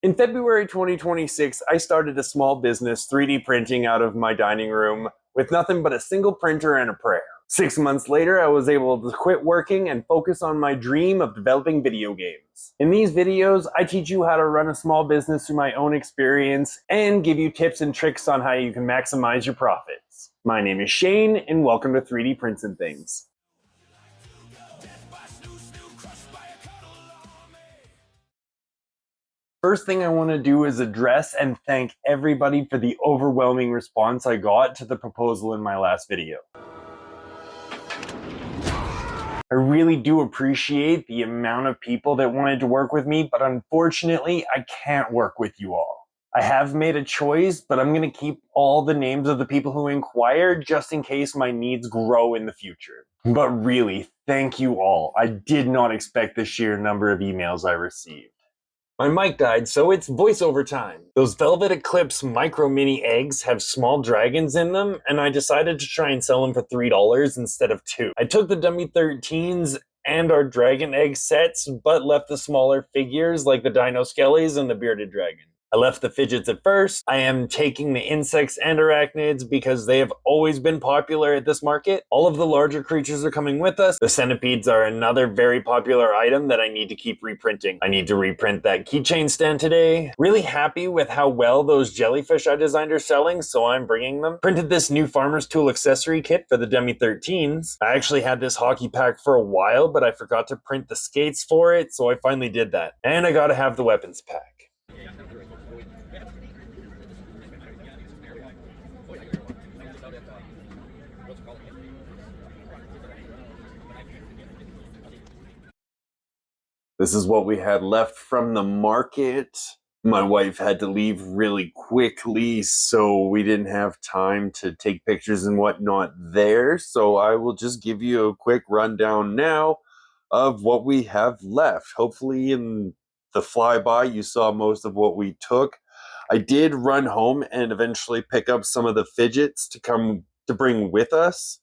In February 2026, I started a small business 3D printing out of my dining room with nothing but a single printer and a prayer. 6 months later, I was able to quit working and focus on my dream of developing video games. In these videos, I teach you how to run a small business through my own experience and give you tips and tricks on how you can maximize your profits. My name is Shane, and welcome to 3D Prints and Things. First thing I want to do is address and thank everybody for the overwhelming response I got to the proposal in my last video. I really do appreciate the amount of people that wanted to work with me, but unfortunately, I can't work with you all. I have made a choice, but I'm going to keep all the names of the people who inquired just in case my needs grow in the future. But really, thank you all. I did not expect the sheer number of emails I received. My mic died, so it's voiceover time. Those Velvet Eclipse micro mini eggs have small dragons in them, and I decided to try and sell them for $3 instead of $2. I took the dummy 13s and our dragon egg sets, but left the smaller figures like the Dino Skellies and the Bearded Dragon. I left the fidgets at first. I am taking the insects and arachnids because they have always been popular at this market. All of the larger creatures are coming with us. The centipedes are another very popular item that I need to keep reprinting. I need to reprint that keychain stand today. Really happy with how well those jellyfish I designed are selling, so I'm bringing them. Printed this new Farmer's Tool accessory kit for the dummy 13s. I actually had this hockey pack for a while, but I forgot to print the skates for it, so I finally did that. And I gotta have the weapons pack. This is what we had left from the market. My wife had to leave really quickly, so we didn't have time to take pictures and whatnot there. So I will just give you a quick rundown now of what we have left. Hopefully in the flyby, you saw most of what we took. I did run home and eventually pick up some of the fidgets to bring with us,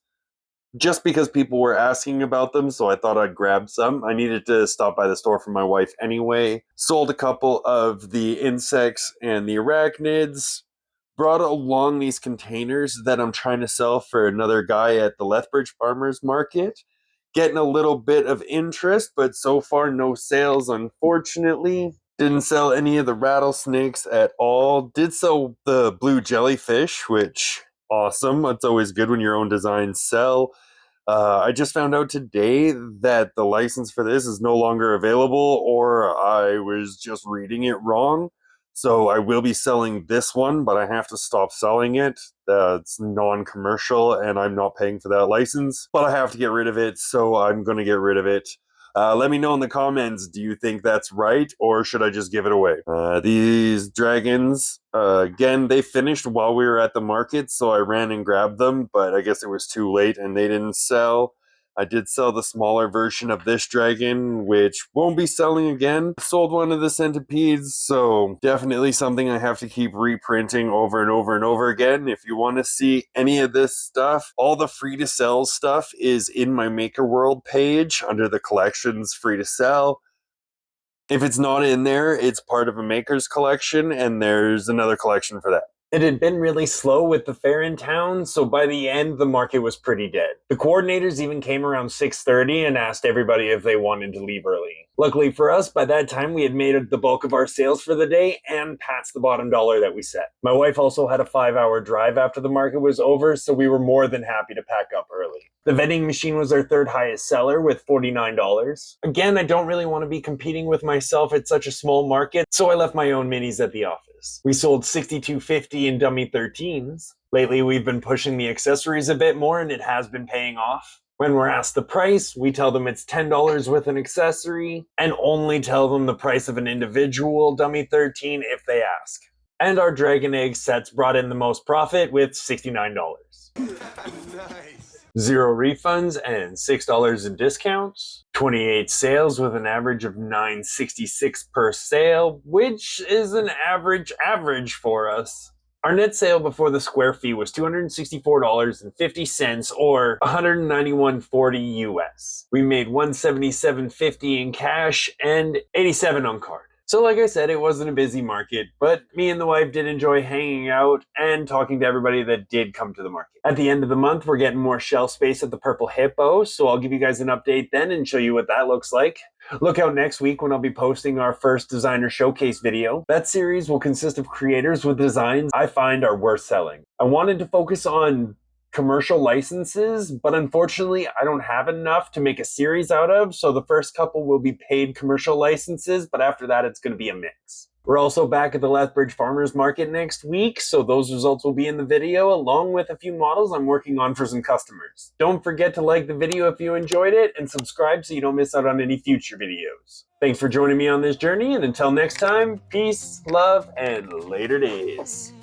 just because people were asking about them, so I thought I'd grab some. I needed to stop by the store for my wife anyway. Sold a couple of the insects and the arachnids. Brought along these containers that I'm trying to sell for another guy at the Lethbridge Farmers Market. Getting a little bit of interest, but so far no sales, unfortunately. Didn't sell any of the rattlesnakes at all. Did sell the blue jellyfish, which awesome. It's always good when your own designs sell. I just found out today that the license for this is no longer available, or I was just reading it wrong. So I will be selling this one, but I have to stop selling it. It's non-commercial, and I'm not paying for that license. But I have to get rid of it, so I'm going to get rid of it. Let me know in the comments, do you think that's right, or should I just give it away? These dragons, again, they finished while we were at the market, so I ran and grabbed them, but I guess it was too late and they didn't sell. I did sell the smaller version of this dragon, which won't be selling again. Sold one of the centipedes, so definitely something I have to keep reprinting over and over and over again. If you want to see any of this stuff, all the free to sell stuff is in my Maker World page under the collections free to sell. If it's not in there, it's part of a maker's collection, and there's another collection for that. It had been really slow with the fair in town, so by the end, the market was pretty dead. The coordinators even came around 6:30 and asked everybody if they wanted to leave early. Luckily for us, by that time, we had made the bulk of our sales for the day and passed the bottom dollar that we set. My wife also had a 5-hour drive after the market was over, so we were more than happy to pack up early. The vending machine was our third highest seller with $49. Again, I don't really want to be competing with myself at such a small market, so I left my own minis at the office. We sold $62.50 in dummy 13s. Lately, we've been pushing the accessories a bit more, and it has been paying off. When we're asked the price, we tell them it's $10 with an accessory, and only tell them the price of an individual dummy 13 if they ask. And our dragon egg sets brought in the most profit with $69. Nice. 0 refunds and $6 in discounts. 28 sales with an average of $9.66 per sale, which is an average for us. Our net sale before the square fee was $264.50 or $191.40 US. We made $177.50 in cash and $87 on card. So like I said, it wasn't a busy market, but me and the wife did enjoy hanging out and talking to everybody that did come to the market. At the end of the month, we're getting more shelf space at the Purple Hippo, so I'll give you guys an update then and show you what that looks like. Look out next week when I'll be posting our first designer showcase video. That series will consist of creators with designs I find are worth selling. I wanted to focus on commercial licenses, but unfortunately I don't have enough to make a series out of, so the first couple will be paid commercial licenses, but after that it's going to be a mix. We're also back at the Lethbridge Farmers Market next week, so those results will be in the video, along with a few models I'm working on for some customers. Don't forget to like the video if you enjoyed it, and subscribe so you don't miss out on any future videos. Thanks for joining me on this journey, and until next time, peace, love, and later days.